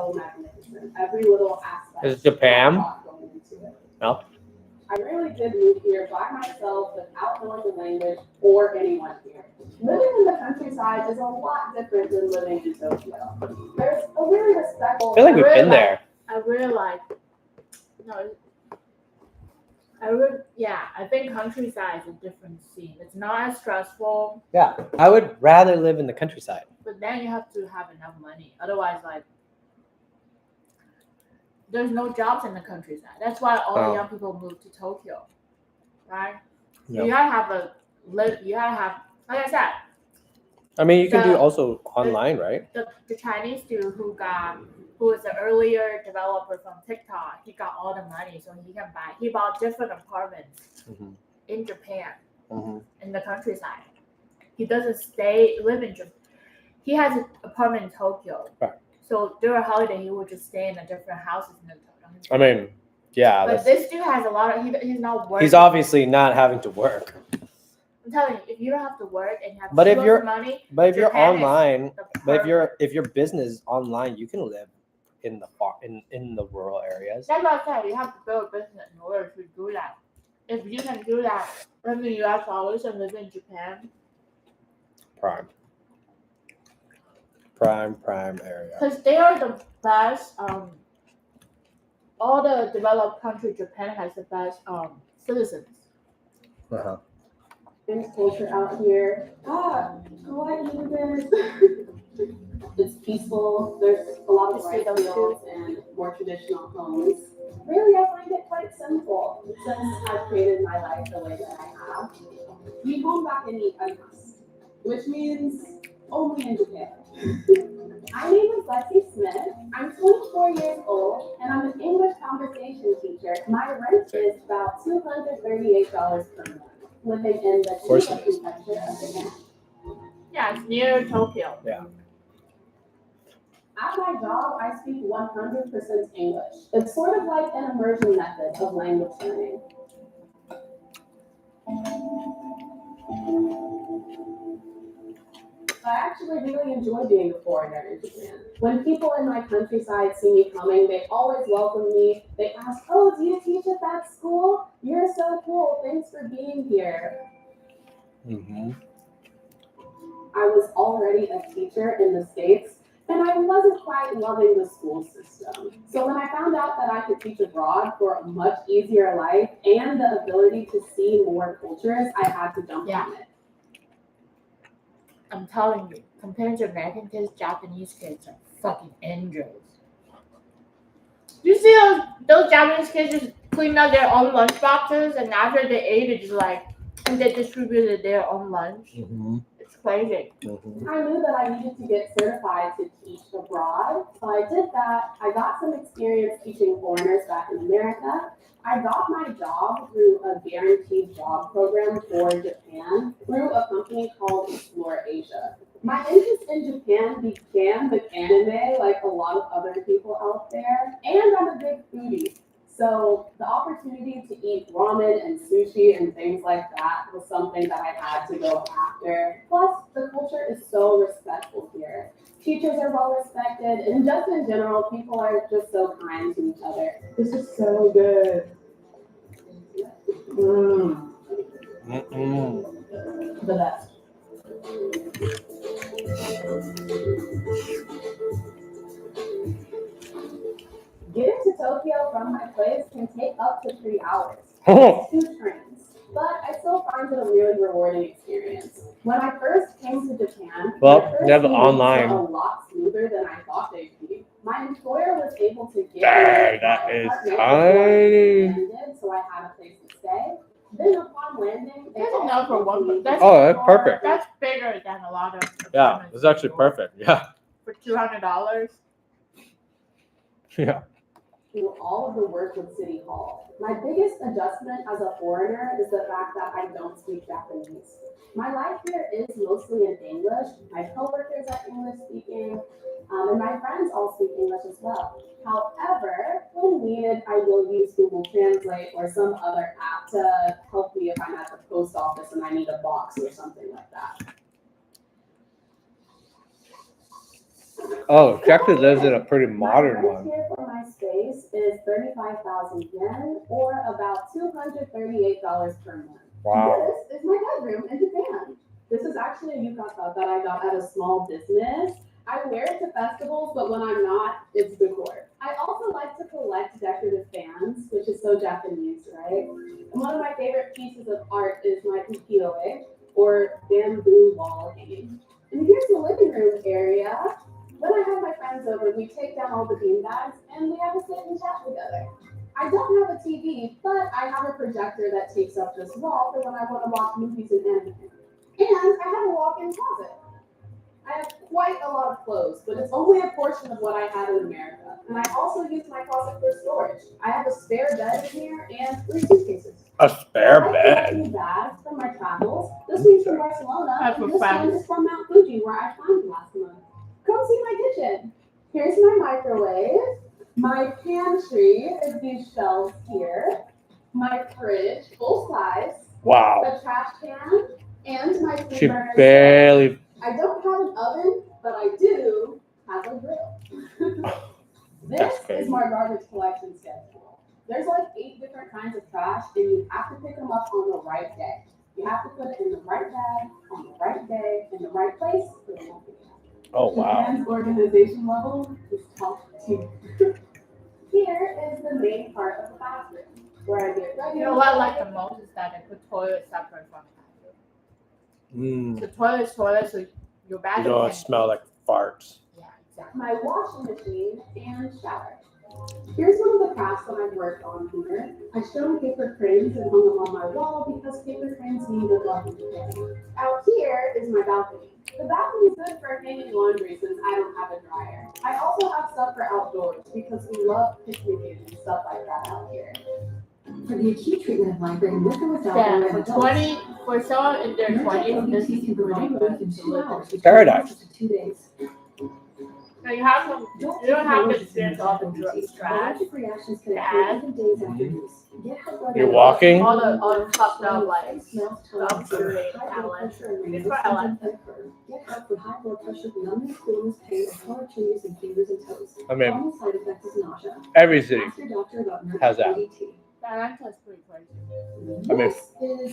so magnificent. Every little aspect. Is Japan? Going into it. No. I really did move here by myself without knowing the language or anyone here. Living in the countryside is a lot different than living in Tokyo. There's a really respectful. I feel like we've been there. I really like. No. I think countryside is a different scene. It's not as stressful. Yeah, I would rather live in the countryside. But then you have to have enough money. Otherwise, like, there's no jobs in the countryside. That's why all the young people move to Tokyo, right? Yeah. You gotta have like I said. I mean, you can do also online, right? The Chinese dude who was the earlier developer from TikTok, he got all the money so he bought different apartments in Japan, in the countryside. He doesn't live in Japan. He has an apartment in Tokyo. Right. So during holiday, he would just stay in the different houses in the Tokyo. I mean, yeah. But this dude has a lot of, he's not working. He's obviously not having to work. I'm telling you, if you don't have to work and you have But if you're money, but if you're Japan online, but if your business is online, you can live in the rural areas. That's what I said. You have to build a business in order to do that. If you can do that, live in the US dollars and live in Japan. Prime area. Because they are the best. All the developed country, Japan has the best citizens. Uh-huh. Culture out here. It's peaceful. There's a lot of rice fields and more traditional homes. Really, I find it quite simple since I've created my life the way that I have. We home back in Nikkaimas, which means only in Japan. My name is Lexi Smith. I'm 24 years old, and I'm an English conversation teacher. My rent is about $238 per month, living in the prefecture of Japan. Yeah, it's near Tokyo. Yeah. At my job, I speak 100% English. It's sort of like an immersion method of language learning. I actually really enjoy being a foreigner in Japan. When people in my countryside see me coming, they always welcome me. They ask, "Oh, do you teach at that school? You're so cool. Thanks for being here." I was already a teacher in the States, and I wasn't quite loving the school system. So when I found out that I could teach abroad for a much easier life and the ability to see more cultures, I had to jump on it. I'm telling you, compared to American kids, Japanese kids are fucking angels. You see those Japanese kids just clean out their own lunch boxes, and after they ate, it's just like, and they distributed their own lunch. It's crazy. I knew that I needed to get certified to teach abroad, so I did that. I got some experience teaching foreigners back in America. I got my job through a guaranteed job program for Japan through a company called Explore Asia. My interest in Japan began with anime, like a lot of other people out there, and I'm a big foodie. So the opportunity to eat ramen and sushi and things like that was something that I had to go after. Plus, the culture is so respectful here. Teachers are well respected, and just in general, people are just so kind to each other. This is so good. The best. Getting to Tokyo from my place can take up to 3 hours. It's 2 trains, but I still find it a really rewarding experience. When I first came to Japan, they have online. a lot smoother than I thought they'd be. My employer was able to get Dang, that is tiny. So I had a place to stay. Then upon landing, That's enough for one person. That's perfect. That's bigger than a lot of. Yeah, it's actually perfect. Yeah. For $200. Yeah. Through all of the work with City Hall. My biggest adjustment as a foreigner is the fact that I don't speak Japanese. My life here is mostly in English. My coworkers are English speaking, and my friends all speak English as well. However, when needed, I will use Google Translate or some other app to help me if I'm at the post office and I need a box or something like that. Oh, she actually lives in a pretty My modern rent one. here for my space is 35,000 yen, or about $238 per month. Wow. This is my bedroom in Japan. This is actually a yukata that I got at a small business. I wear it to festivals, but when I'm not, it's decor. I also like to collect decorative fans, which is so Japanese, right? And one of my favorite pieces of art is my ukiyo-e, or bamboo wall hanging. And here's the living room area. When I have my friends over, we take down all the bean bags and we have a sit and chat together. I don't have a TV, but I have a projector that takes up this wall for when I want to watch movies and anime. And I have a walk-in closet. I have quite a lot of clothes, but it's only a portion of what I had in America. And I also use my closet for storage. I have a spare bed in here and 3 suitcases. A spare I bed. have 2 bags from my travels. This one's from Barcelona, That's and for this one friends. is from Mount Fuji, where I climbed last month. Come see my kitchen. Here's my microwave. My pantry is these shelves here. My fridge, full size. Wow. A trash can, and my food She burner. barely. I don't have an oven, but I do have a grill. This That's crazy. is my garbage collection schedule. There's like 8 different kinds of trash, and you have to pick them up on the right day. You have to put it in the right bag, on the right day, in the right place, so it won't be trash. Oh wow. Japan's organization level is top tier. Here is the main part of the bathroom, where I get ready. You know what I like the most is that they put toilet separate from the bathroom. The toilet is toilet, so your You bathroom don't can smell like farts. Yeah, exactly. My washing machine and shower. Here's one of the crafts that I've worked on here. I showed paper cranes and hung them on my wall because paper cranes need a love in Japan. Out here is my balcony. The balcony is good for hanging laundry since I don't have a dryer. I also have stuff for outdoors because we love picnicking and stuff like that out here. For the acute treatment of migraine with or without Yeah, the for 20, for someone in their 20s, this is can really provide good relief in to 2 live hours. in. Paradise. To 2 days. So you have some, you don't have to experience all the trash. You're walking. All the fucked up like gum chewing talent. It's for Ellen. Get help for high blood pressure, numbness, coolness, pain, or color changes in fingers and toes. I mean, Common side effect is nausea. every city Ask your doctor about has that. DDT. Atlanta's pretty crazy. I mean- This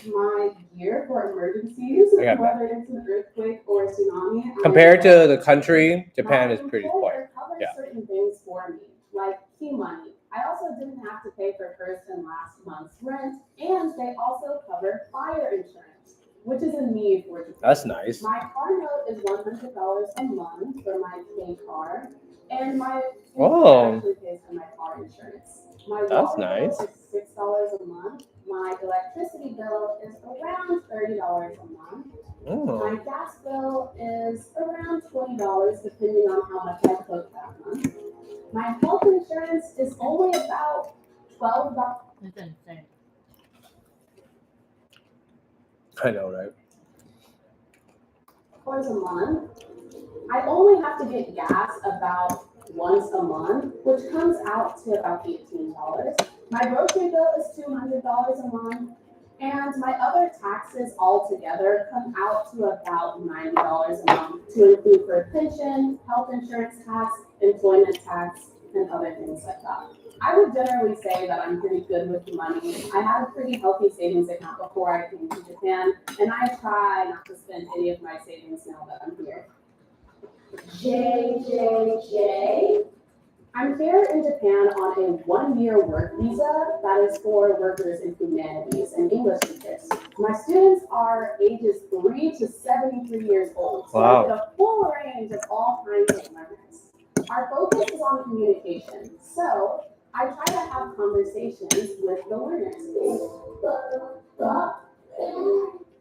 is my gear for emergencies, I got whether it's an earthquake or a tsunami. Compared to the country, Japan is pretty My quiet. employer covers Yeah. certain things for me, like key money. I also didn't have to pay for first and last month's rent, and they also cover fire insurance, which is a need for Japan. That's nice. My car note is $100 a month for my K car, and my Oh. actually pays for my car insurance. My That's water nice. bill is $6 a month. My electricity bill is around $30 a month. Oh. My gas bill is around $20, depending on how much I cook that month. My health insurance is only about $12 It's insane. I know, right? a month. I only have to get gas about once a month, which comes out to about $18. My grocery bill is $200 a month, and my other taxes altogether come out to about $90 a month to include for pension, health insurance tax, employment tax, and other things like that. I would generally say that I'm pretty good with money. I had a pretty healthy savings account before I came to Japan, and I try not to spend any of my savings now that I'm here. JJJ. I'm here in Japan on a 1-year work visa that is for workers in humanities and English teachers. My students are ages 3 to 73 years old, so Wow. I get a full range of all kinds of learners. Our focus is on communication, so I try to have conversations with the learners.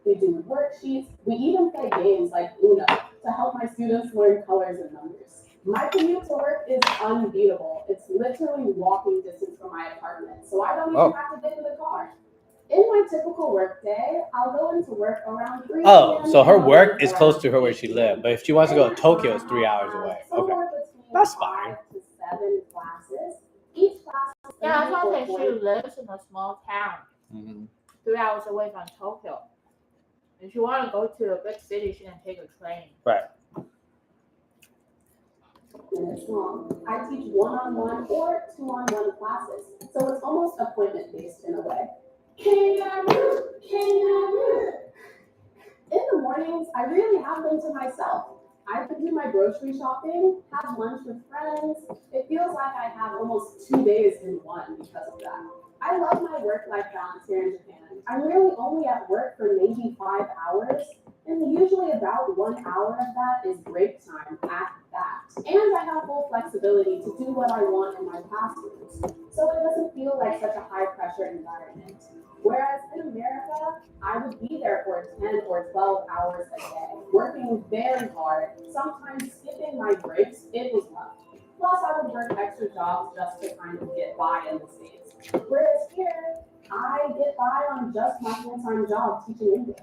We do worksheets. We even play games like Uno to help my students learn colors and numbers. My commute to work is unbeatable. It's literally walking distance from my apartment, so I don't even have to get in the car. In my typical work day, I'll go into work around 3 Oh, p.m. so her and work leave is close around to her where she lived, but if she wants to go to Tokyo, it's 3 hours away. Okay. Somewhere between That's fine. 5 to 7 classes. Each class is Yeah, that's why 30 or she 40 lives in a small town, Mhm. 3 hours away from Tokyo. If you want to go to a big city, she can take a train. Right. minutes long. I teach one-on-one or two-on-one classes, so it's almost appointment-based in a way. Kangaroo, kangaroo. In the mornings, I really have them to myself. I could do my grocery shopping, have lunch with friends. It feels like I have almost 2 days in one because of that. I love my work-life balance here in Japan. I'm really only at work for maybe 5 hours, and usually about 1 hour of that is break time at that. And I have full flexibility to do what I want in my classrooms, so it doesn't feel like such a high-pressure environment. Whereas in America, I would be there for 10 or 12 hours a day, working very hard, sometimes skipping my breaks. It was rough. Plus, I would work extra jobs just to kind of get by in the States. Whereas here, I get by on just my full-time job teaching English.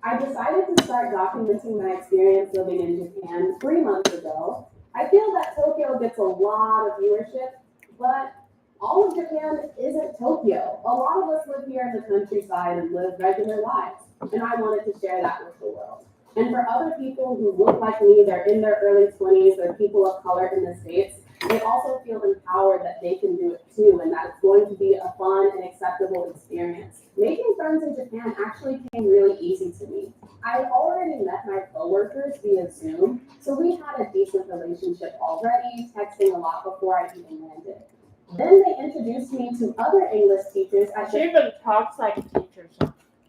I decided to start documenting my experience living in Japan 3 months ago. I feel that Tokyo gets a lot of viewership, but all of Japan isn't Tokyo. A lot of us live here in the countryside and live regular lives, and I wanted to share that with the world. And for other people who look like me, they're in their early 20s, they're people of color in the States, they also feel empowered that they can do it too, and that it's going to be a fun and acceptable experience. Making friends in Japan actually came really easy to me. I already met my coworkers via Zoom, so we had a decent relationship already, texting a lot before I even landed. Then they introduced me to other English teachers at She even talks like a teacher.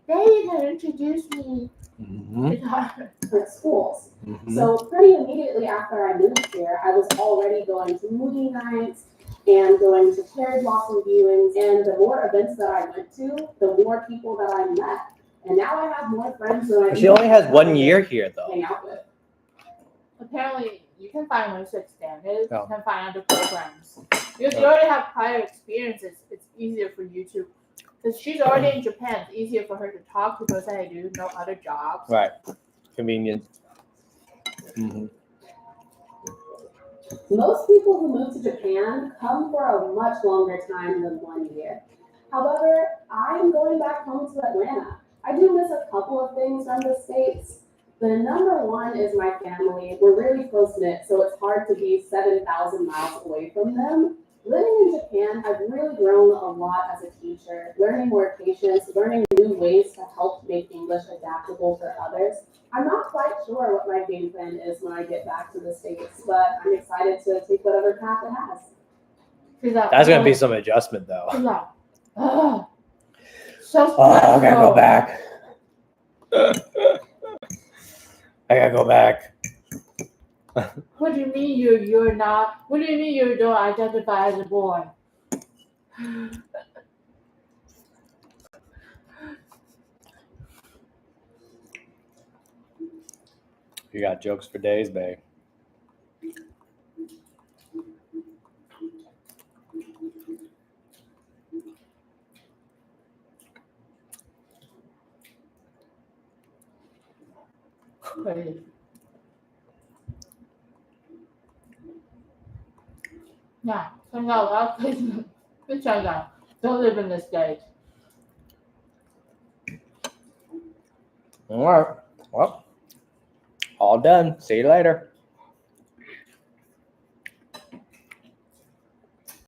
They even introduced me to different schools. Mhm. So pretty immediately after I moved here, I was already going to movie nights and going to cherry blossom viewings. And the more events that I went to, the more people that I met. And now I have more friends than I She only has 1 year here, though. hang out with. Apparently, you can find ways to extend it. Oh. You can find other programs. Because you already have prior experiences, it's easier for you to. Because she's already in Japan, it's easier for her to talk to because I do no other jobs. Right. Convenient. Mhm. Most people who move to Japan come for a much longer time than 1 year. However, I'm going back home to Atlanta. I do miss a couple of things from the States. The number one is my family. We're really close-knit, so it's hard to be 7,000 miles away from them. Living in Japan, I've really grown a lot as a teacher, learning more patience, learning new ways to help make English adaptable for others. I'm not quite sure what my game plan is when I get back to the States, but I'm excited to take whatever path it has. She's like, That's gonna be some adjustment, though. She's like, oh, so Oh, I gotta go stressful. back. I gotta go back. What do you mean you're not? What do you mean you don't identify as a boy? You got jokes for days, babe. Crazy. Yeah, turns out a lot of places in China don't live in the States. All right. Well, all done. See you later.